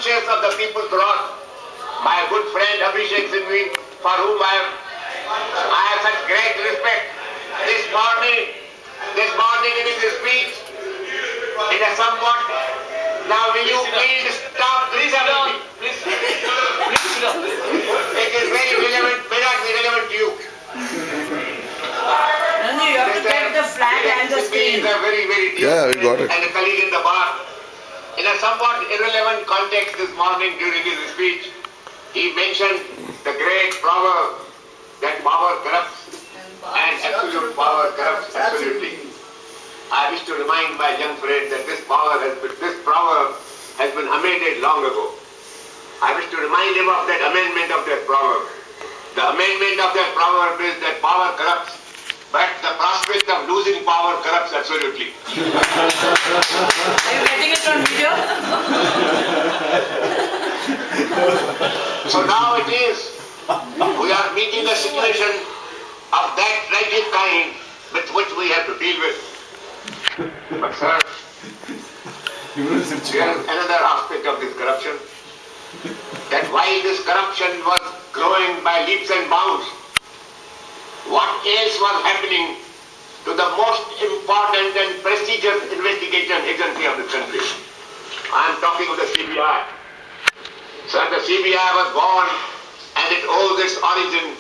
conscience of the people's wrath. My good friend MVI7673, for whom I have such great respect, this morning in his speech, it has somewhat. Now will you please stop this? Please sit down. It is very relevant, may not be relevant to you. You have to get the flag and the screen. Very Yeah, we got it. And a colleague in the bar. In a somewhat irrelevant context this morning during his speech, he mentioned the great proverb that power corrupts and absolute power corrupts absolutely. I wish to remind my young friend that this proverb has been amended long ago. I wish to remind him of that amendment of that proverb. The amendment of that proverb is that power corrupts, but the prospect of losing power corrupts absolutely. Are you getting it on video? So now it is, we are meeting a situation of that tragic kind with which we have to deal with. But sir, there is another aspect of this corruption, that while this corruption was growing by leaps and bounds, what else was happening to the most important and prestigious investigation agency of the country? I am talking of the CBI. Sir, the CBI was born and it owes its origin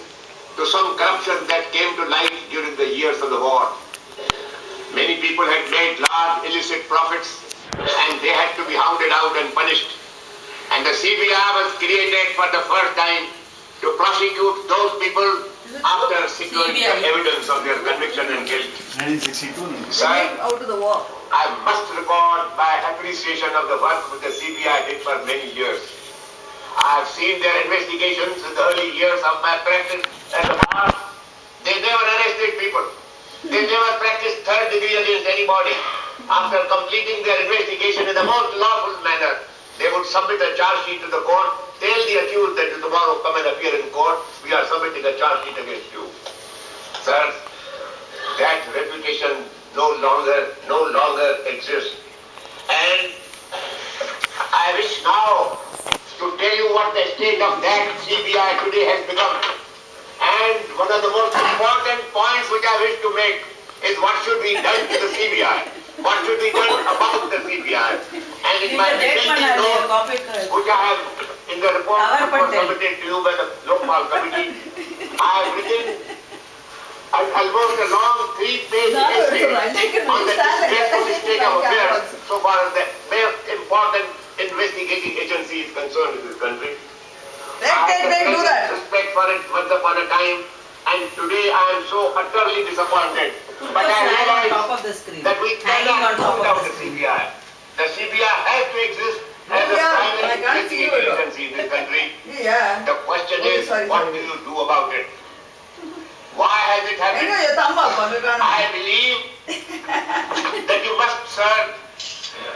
to some corruption that came to light during the years of the war. Many people had made large illicit profits and they had to be hounded out and punished. And the CBI was created for the first time to prosecute those people after securing the evidence of their conviction and guilt. 1962. Sir, Out of the war. I must record my appreciation of the work which the CBI did for many years. I have seen their investigations in the early years of my practice at the bar. They never arrested people. They never practiced third degree against anybody. After completing their investigation in the most lawful manner, they would submit a charge sheet to the court, tell the accused that you tomorrow come and appear in court, we are submitting a charge sheet against you. Sir, that reputation no longer exists. And I wish now to tell you what the state of that CBI today has become. And one of the most important points which I wish to make is what should be done to the CBI. What should be done about the CBI. And in my detailed note, which I have in the report that was submitted to you by the Lokpal committee, I have written almost a long 3-page essay on the distressful state of affairs so far as the most important investigating agency is concerned in this country. I had respect for it once upon a time, and today I am so utterly disappointed. But I realize that we cannot put out the CBI. The CBI has to exist as a private investigating agency in this country. The question is, what do you do about it? Why has it happened? I believe that you must, sir,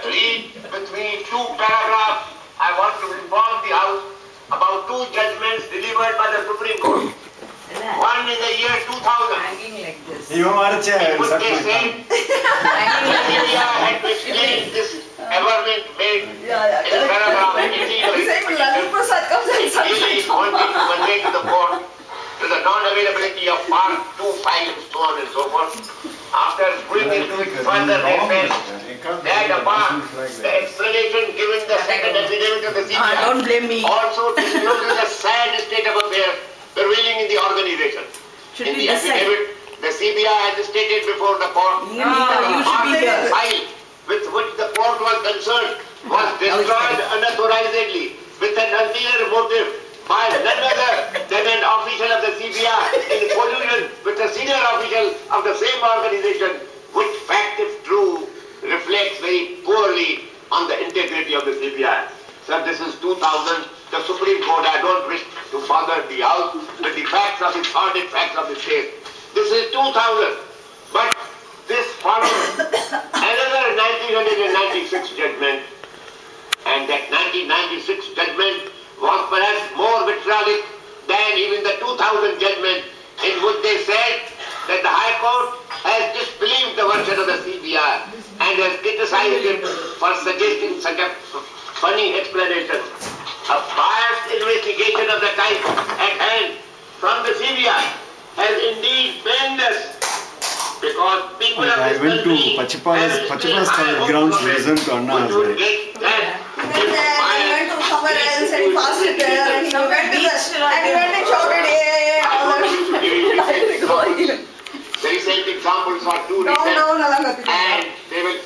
read with me 2 paragraphs. I want to inform the House about 2 judgments delivered by the Supreme Court. One in the year 2000. Hanging like this. In which they said the media had to explain this averment made in paragraph 18 of it. It really is wanting to convey to the court to the non-availability of Part 2 files, so on and so forth. After going into it further, they said that apart, the explanation given the second affidavit of the CBI don't blame me. also discloses the sad state of affairs prevailing in the organization. In the affidavit, the CBI has stated before the court that the file with which the court was concerned was destroyed unauthorizedly with an ulterior motive by none other than an official of the CBI in collusion with a senior official of the same organization, which fact, if true, reflects very poorly on the integrity of the CBI. Sir, this is 2000. The Supreme Court, I don't wish to bother the House with the facts of the sordid facts of the case. This is 2000. But this follows another 1996 judgment, and that 1996 judgment was perhaps more vitriolic than even the 2000 judgment, in which they said that the High Court has disbelieved the version of the CBI and has criticized it for suggesting such a funny explanation. A biased investigation of the type at hand from the CBI has indeed pained us because people of I this went to country Pachipa's grounds to listen to Anna as well. He went to somewhere else and he passed it there and he went to and shouted, "Hey!" all that. The recent examples are too No, recent and they will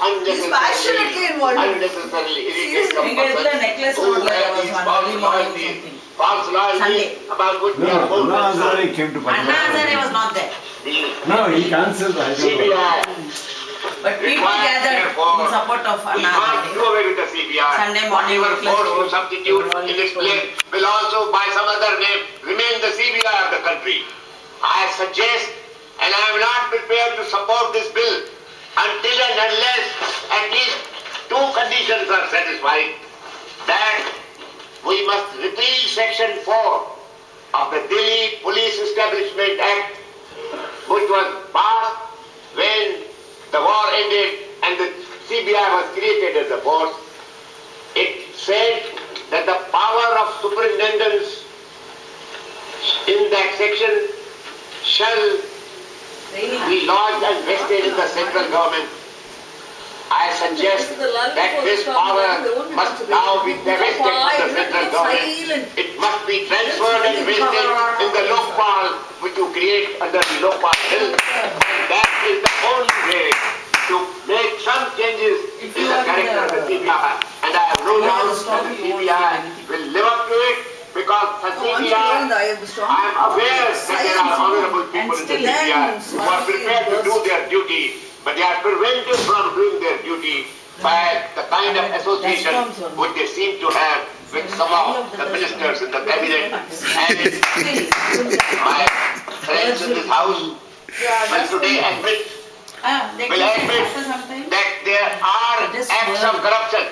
passionately involved. unnecessarily irritate some Inga person idla necklace who kodla, have there was these one false early morning loyalties, something. false loyalties Sunday. about which they are No, more Anna concerned. Hazare came to Anna Hazare Pachipa. was not there. No, he cancelled the Hyderabad. CBI But people gathered in support of we Anna can't do Hazare. away with the CBI. Sunday morning Whatever necklace force who to- substitute in its place will also by some other name remain the CBI of the country. I suggest and I am not prepared to support this bill until and unless at least two conditions are satisfied. That we must repeal section 4 of the Delhi Police Establishment Act, which was passed when the war ended and the CBI was created as a force. It said that the power of superintendents in that section shall be lodged and vested in the central government. I suggest that this power must now be divested from the central government. It must be transferred and vested in the Lokpal, which you create under the Lokpal bill. That is the only way to make some changes in the character of the CBI. And I have no doubt that the CBI will live up to it because the CBI, I am aware that there are honorable people in the CBI who are prepared to do their duty, but they are prevented from doing their duty by the kind of association which they seem to have with some of the ministers in the cabinet and my friends in this house will today admit that there are acts of corruption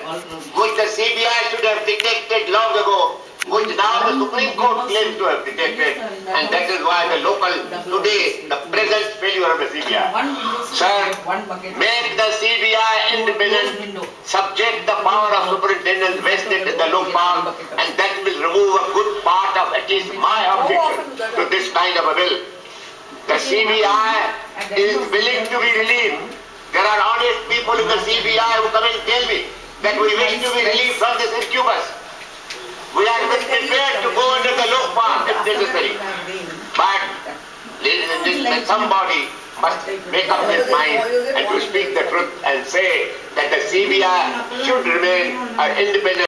which the CBI should have detected long ago, which now the Supreme Court claims to have detected, and that is why the local, today, the present failure of the CBI. Sir, make the CBI independent, subject the power of superintendents vested in the Lokpal, and that will remove a good part of at least my objection to this kind of a bill. The CBI is willing to be relieved. There are honest people in the CBI who come and tell me that we wish to be relieved from this incubus. We are prepared to go under the Lokpal if necessary. But, ladies and gentlemen, somebody must make up his mind and to speak the truth and say that the CBI should remain an independent